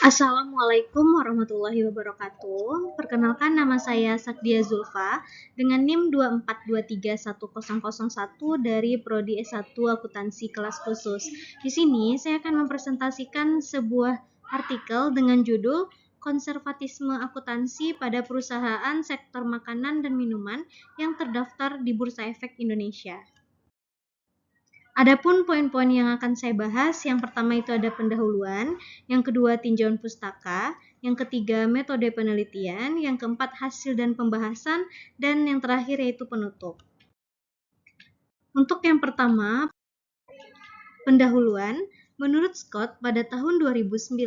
Assalamualaikum warahmatullahi wabarakatuh. Perkenalkan, nama saya Sakdia Zulfa dengan NIM 242310001 dari Prodi S1 Akuntansi kelas khusus. Di sini saya akan mempresentasikan sebuah artikel dengan judul Konservatisme Akuntansi pada Perusahaan Sektor Makanan dan Minuman yang terdaftar di Bursa Efek Indonesia. Adapun poin-poin yang akan saya bahas, yang pertama itu ada pendahuluan, yang kedua tinjauan pustaka, yang ketiga metode penelitian, yang keempat hasil dan pembahasan, dan yang terakhir yaitu penutup. Untuk yang pertama, pendahuluan. Menurut Scott, pada tahun 2009,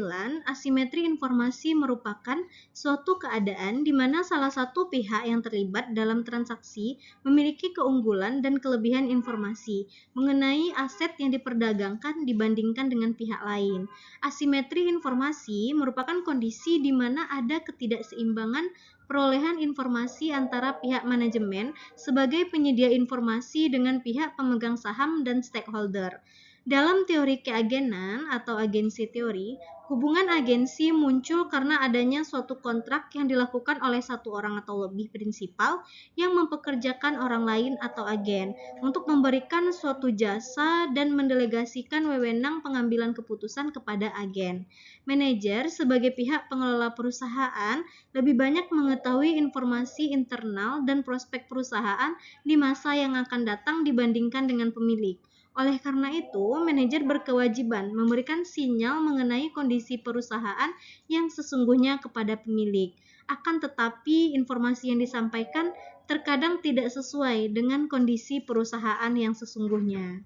asimetri informasi merupakan suatu keadaan di mana salah satu pihak yang terlibat dalam transaksi memiliki keunggulan dan kelebihan informasi mengenai aset yang diperdagangkan dibandingkan dengan pihak lain. Asimetri informasi merupakan kondisi di mana ada ketidakseimbangan perolehan informasi antara pihak manajemen sebagai penyedia informasi dengan pihak pemegang saham dan stakeholder. Dalam teori keagenan atau agensi teori, hubungan agensi muncul karena adanya suatu kontrak yang dilakukan oleh satu orang atau lebih prinsipal yang mempekerjakan orang lain atau agen untuk memberikan suatu jasa dan mendelegasikan wewenang pengambilan keputusan kepada agen. Manajer sebagai pihak pengelola perusahaan lebih banyak mengetahui informasi internal dan prospek perusahaan di masa yang akan datang dibandingkan dengan pemilik. Oleh karena itu, manajer berkewajiban memberikan sinyal mengenai kondisi perusahaan yang sesungguhnya kepada pemilik. Akan tetapi, informasi yang disampaikan terkadang tidak sesuai dengan kondisi perusahaan yang sesungguhnya.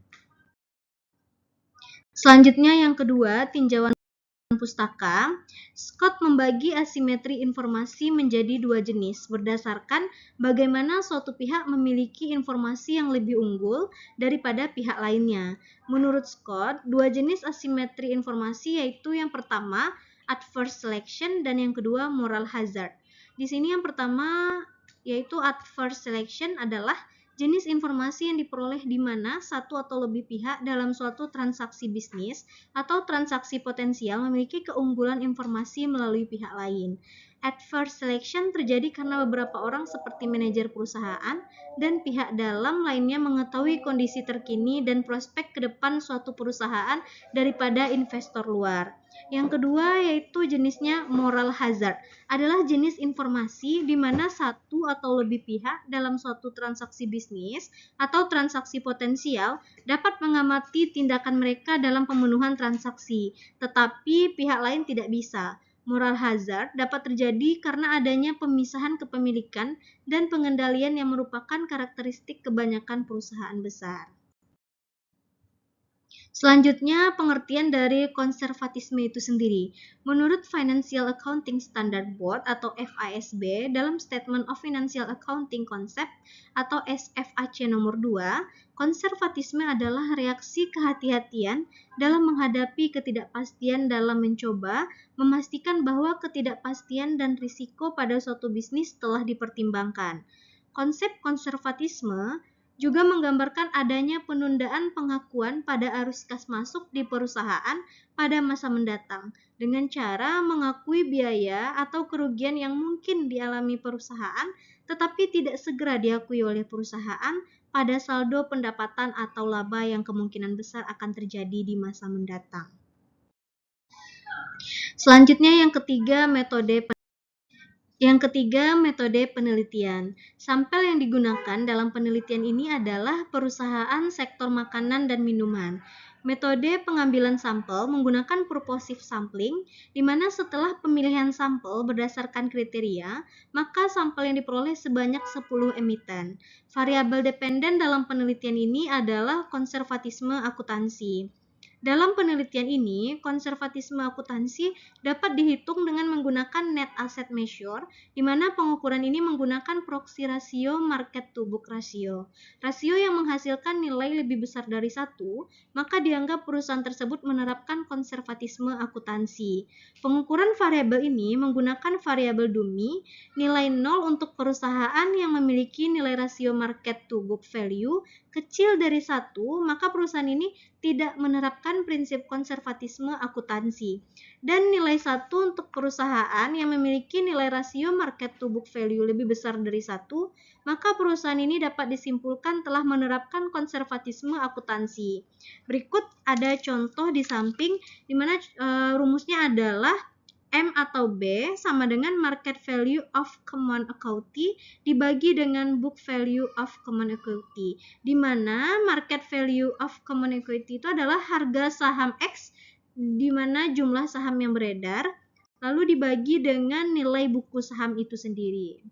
Selanjutnya yang kedua, tinjauan pustaka. Scott membagi asimetri informasi menjadi dua jenis berdasarkan bagaimana suatu pihak memiliki informasi yang lebih unggul daripada pihak lainnya. Menurut Scott, dua jenis asimetri informasi yaitu yang pertama adverse selection dan yang kedua moral hazard. Di sini yang pertama yaitu adverse selection adalah jenis informasi yang diperoleh di mana satu atau lebih pihak dalam suatu transaksi bisnis atau transaksi potensial memiliki keunggulan informasi melalui pihak lain. Adverse selection terjadi karena beberapa orang seperti manajer perusahaan dan pihak dalam lainnya mengetahui kondisi terkini dan prospek ke depan suatu perusahaan daripada investor luar. Yang kedua yaitu jenisnya moral hazard, adalah jenis informasi di mana satu atau lebih pihak dalam suatu transaksi bisnis atau transaksi potensial dapat mengamati tindakan mereka dalam pemenuhan transaksi, tetapi pihak lain tidak bisa. Moral hazard dapat terjadi karena adanya pemisahan kepemilikan dan pengendalian yang merupakan karakteristik kebanyakan perusahaan besar. Selanjutnya, pengertian dari konservatisme itu sendiri. Menurut Financial Accounting Standard Board atau FASB, dalam Statement of Financial Accounting Concept atau SFAC nomor 2, konservatisme adalah reaksi kehati-hatian dalam menghadapi ketidakpastian dalam mencoba memastikan bahwa ketidakpastian dan risiko pada suatu bisnis telah dipertimbangkan. Konsep konservatisme juga menggambarkan adanya penundaan pengakuan pada arus kas masuk di perusahaan pada masa mendatang dengan cara mengakui biaya atau kerugian yang mungkin dialami perusahaan tetapi tidak segera diakui oleh perusahaan pada saldo pendapatan atau laba yang kemungkinan besar akan terjadi di masa mendatang. Selanjutnya yang ketiga, metode penelitian. Sampel yang digunakan dalam penelitian ini adalah perusahaan sektor makanan dan minuman. Metode pengambilan sampel menggunakan purposive sampling, di mana setelah pemilihan sampel berdasarkan kriteria, maka sampel yang diperoleh sebanyak 10 emiten. Variabel dependen dalam penelitian ini adalah konservatisme akuntansi. Dalam penelitian ini, konservatisme akuntansi dapat dihitung dengan menggunakan net asset measure, di mana pengukuran ini menggunakan proxy rasio market to book ratio. Rasio yang menghasilkan nilai lebih besar dari 1, maka dianggap perusahaan tersebut menerapkan konservatisme akuntansi. Pengukuran variabel ini menggunakan variabel dummy, nilai 0 untuk perusahaan yang memiliki nilai rasio market to book value kecil dari 1, maka perusahaan ini tidak menerapkan menggunakan prinsip konservatisme akuntansi. Dan nilai 1 untuk perusahaan yang memiliki nilai rasio market to book value lebih besar dari 1, maka perusahaan ini dapat disimpulkan telah menerapkan konservatisme akuntansi. Berikut ada contoh di samping di mana rumusnya adalah M atau B sama dengan market value of common equity dibagi dengan book value of common equity, di mana market value of common equity itu adalah harga saham X di mana jumlah saham yang beredar lalu dibagi dengan nilai buku saham itu sendiri.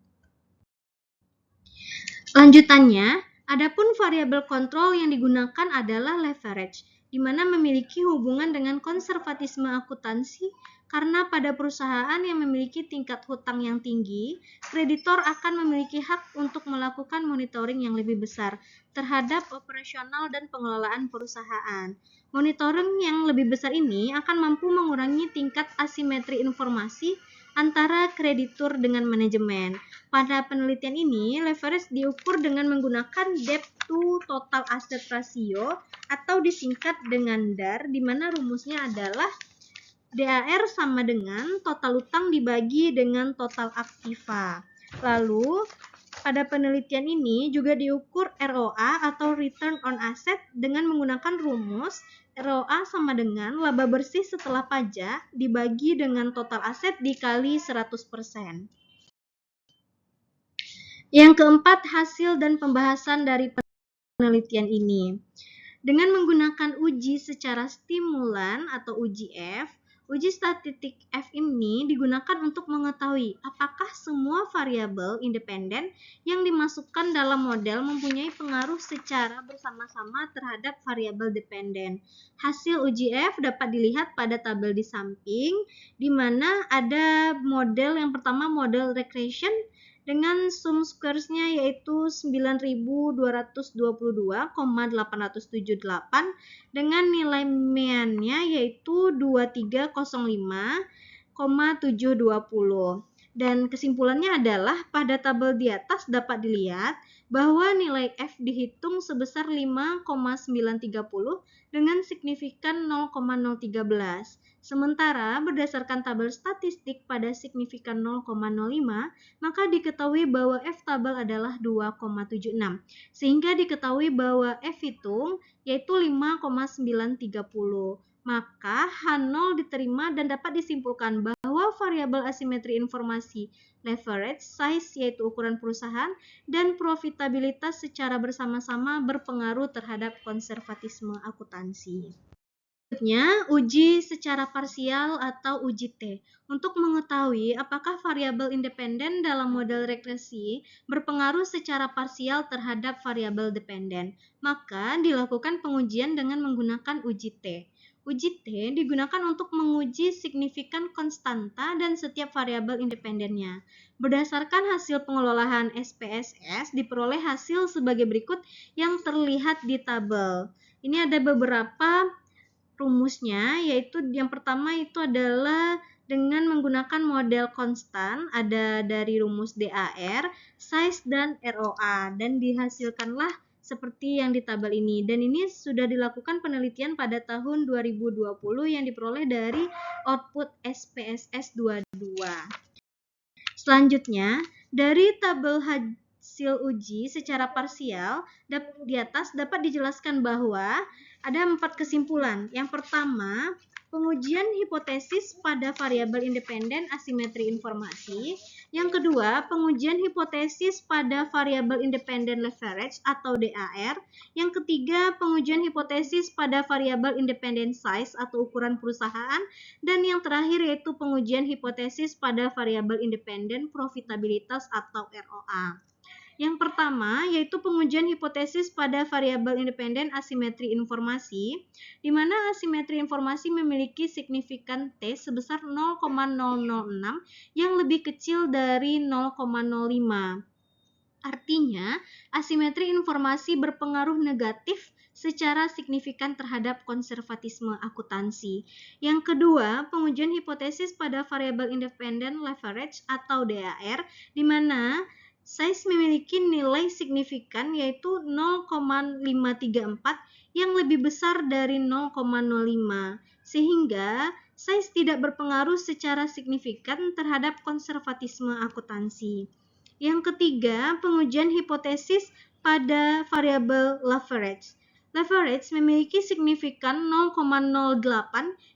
Lanjutannya, adapun variabel kontrol yang digunakan adalah leverage, di mana memiliki hubungan dengan konservatisme akuntansi karena pada perusahaan yang memiliki tingkat hutang yang tinggi, kreditor akan memiliki hak untuk melakukan monitoring yang lebih besar terhadap operasional dan pengelolaan perusahaan. Monitoring yang lebih besar ini akan mampu mengurangi tingkat asimetri informasi antara kreditur dengan manajemen. Pada penelitian ini, leverage diukur dengan menggunakan debt to total asset ratio atau disingkat dengan DAR, di mana rumusnya adalah DAR sama dengan total utang dibagi dengan total aktiva. Lalu, pada penelitian ini juga diukur ROA atau Return on Asset dengan menggunakan rumus ROA sama dengan laba bersih setelah pajak dibagi dengan total aset dikali 100%. Yang keempat, hasil dan pembahasan dari penelitian ini. Dengan menggunakan uji secara stimulan atau uji F, uji statistik F ini digunakan untuk mengetahui apakah semua variabel independen yang dimasukkan dalam model mempunyai pengaruh secara bersama-sama terhadap variabel dependen. Hasil uji F dapat dilihat pada tabel di samping, di mana ada model yang pertama model regression dengan sum squares-nya yaitu 9.222,878 dengan nilai mean-nya yaitu 2305,720. Dan kesimpulannya adalah pada tabel di atas dapat dilihat bahwa nilai F dihitung sebesar 5,930 dengan signifikan 0,013. Sementara berdasarkan tabel statistik pada signifikan 0,05, maka diketahui bahwa F tabel adalah 2,76. Sehingga diketahui bahwa F hitung yaitu 5,930. Maka H0 diterima dan dapat disimpulkan bahwa variabel asimetri informasi leverage, size yaitu ukuran perusahaan, dan profitabilitas secara bersama-sama berpengaruh terhadap konservatisme akuntansi. Selanjutnya, uji secara parsial atau uji T untuk mengetahui apakah variabel independen dalam model regresi berpengaruh secara parsial terhadap variabel dependen. Maka dilakukan pengujian dengan menggunakan uji T. Uji T digunakan untuk menguji signifikan konstanta dan setiap variabel independennya. Berdasarkan hasil pengelolaan SPSS, diperoleh hasil sebagai berikut yang terlihat di tabel. Ini ada beberapa rumusnya, yaitu yang pertama itu adalah dengan menggunakan model konstan, ada dari rumus DAR, size, dan ROA, dan dihasilkanlah seperti yang di tabel ini. Dan ini sudah dilakukan penelitian pada tahun 2020 yang diperoleh dari output SPSS 22. Selanjutnya, dari tabel hasil uji secara parsial di atas dapat dijelaskan bahwa ada 4 kesimpulan. Yang pertama, pengujian hipotesis pada variabel independen asimetri informasi. Yang kedua, pengujian hipotesis pada variabel independen leverage atau DAR. Yang ketiga, pengujian hipotesis pada variabel independen size atau ukuran perusahaan. Dan yang terakhir yaitu pengujian hipotesis pada variabel independen profitabilitas atau ROA. Yang pertama yaitu pengujian hipotesis pada variabel independen asimetri informasi, di mana asimetri informasi memiliki signifikan T sebesar 0,006 yang lebih kecil dari 0,05. Artinya, asimetri informasi berpengaruh negatif secara signifikan terhadap konservatisme akuntansi. Yang kedua, pengujian hipotesis pada variabel independen leverage atau DAR, di mana size memiliki nilai signifikan yaitu 0,534 yang lebih besar dari 0,05, sehingga size tidak berpengaruh secara signifikan terhadap konservatisme akuntansi. Yang ketiga, pengujian hipotesis pada variabel leverage. Leverage memiliki signifikan 0,08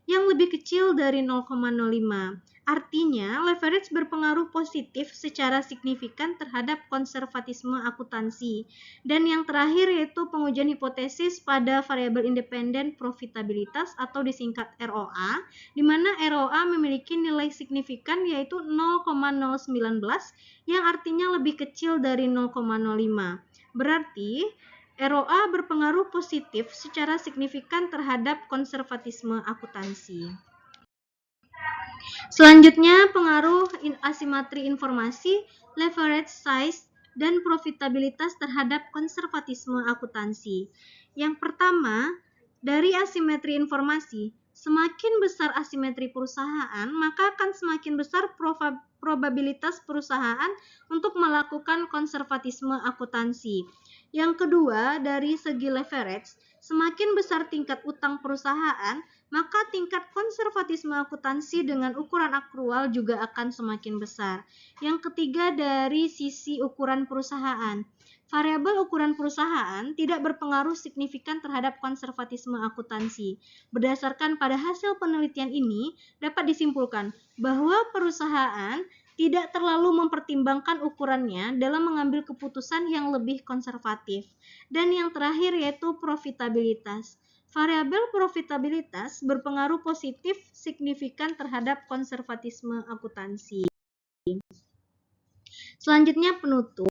yang lebih kecil dari 0,05. Artinya, leverage berpengaruh positif secara signifikan terhadap konservatisme akuntansi. Dan yang terakhir yaitu pengujian hipotesis pada variabel independen profitabilitas atau disingkat ROA, di mana ROA memiliki nilai signifikan yaitu 0,019 yang artinya lebih kecil dari 0,05. Berarti, ROA berpengaruh positif secara signifikan terhadap konservatisme akuntansi. Selanjutnya, pengaruh asimetri informasi, leverage size, dan profitabilitas terhadap konservatisme akuntansi. Yang pertama, dari asimetri informasi, semakin besar asimetri perusahaan, maka akan semakin besar probabilitas perusahaan untuk melakukan konservatisme akuntansi. Yang kedua, dari segi leverage, semakin besar tingkat utang perusahaan, maka tingkat konservatisme akuntansi dengan ukuran akrual juga akan semakin besar. Yang ketiga, dari sisi ukuran perusahaan. Variabel ukuran perusahaan tidak berpengaruh signifikan terhadap konservatisme akuntansi. Berdasarkan pada hasil penelitian ini, dapat disimpulkan bahwa perusahaan tidak terlalu mempertimbangkan ukurannya dalam mengambil keputusan yang lebih konservatif. Dan yang terakhir yaitu profitabilitas. Variabel profitabilitas berpengaruh positif signifikan terhadap konservatisme akuntansi. Selanjutnya penutup.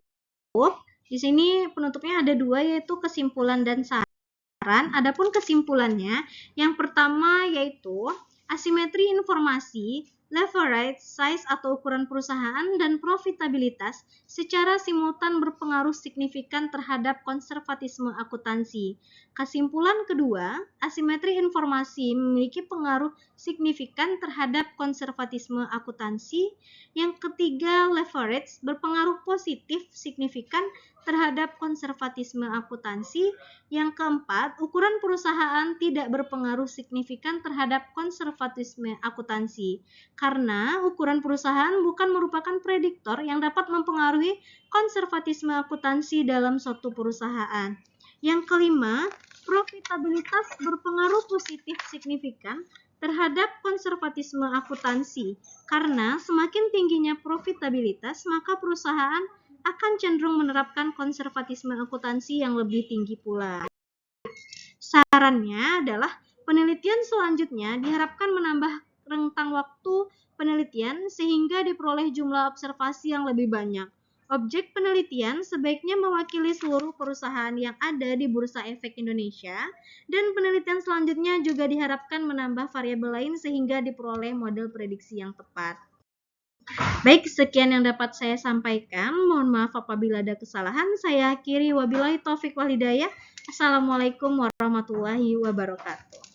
Di sini penutupnya ada dua, yaitu kesimpulan dan saran. Adapun kesimpulannya, yang pertama yaitu asimetri informasi, leverage, size atau ukuran perusahaan, dan profitabilitas secara simultan berpengaruh signifikan terhadap konservatisme akuntansi. Kesimpulan kedua, asimetri informasi memiliki pengaruh signifikan terhadap konservatisme akuntansi. Yang ketiga, leverage berpengaruh positif signifikan terhadap konservatisme akuntansi. Yang keempat, ukuran perusahaan tidak berpengaruh signifikan terhadap konservatisme akuntansi, karena ukuran perusahaan bukan merupakan prediktor yang dapat mempengaruhi konservatisme akuntansi dalam suatu perusahaan. Yang kelima, profitabilitas berpengaruh positif signifikan terhadap konservatisme akuntansi, karena semakin tingginya profitabilitas, maka perusahaan akan cenderung menerapkan konservatisme akuntansi yang lebih tinggi pula. Sarannya adalah penelitian selanjutnya diharapkan menambah rentang waktu penelitian sehingga diperoleh jumlah observasi yang lebih banyak. Objek penelitian sebaiknya mewakili seluruh perusahaan yang ada di Bursa Efek Indonesia, dan penelitian selanjutnya juga diharapkan menambah variabel lain sehingga diperoleh model prediksi yang tepat. Baik, sekian yang dapat saya sampaikan. Mohon maaf apabila ada kesalahan. Saya akhiri, wabillahi taufik wal hidayah. Assalamualaikum warahmatullahi wabarakatuh.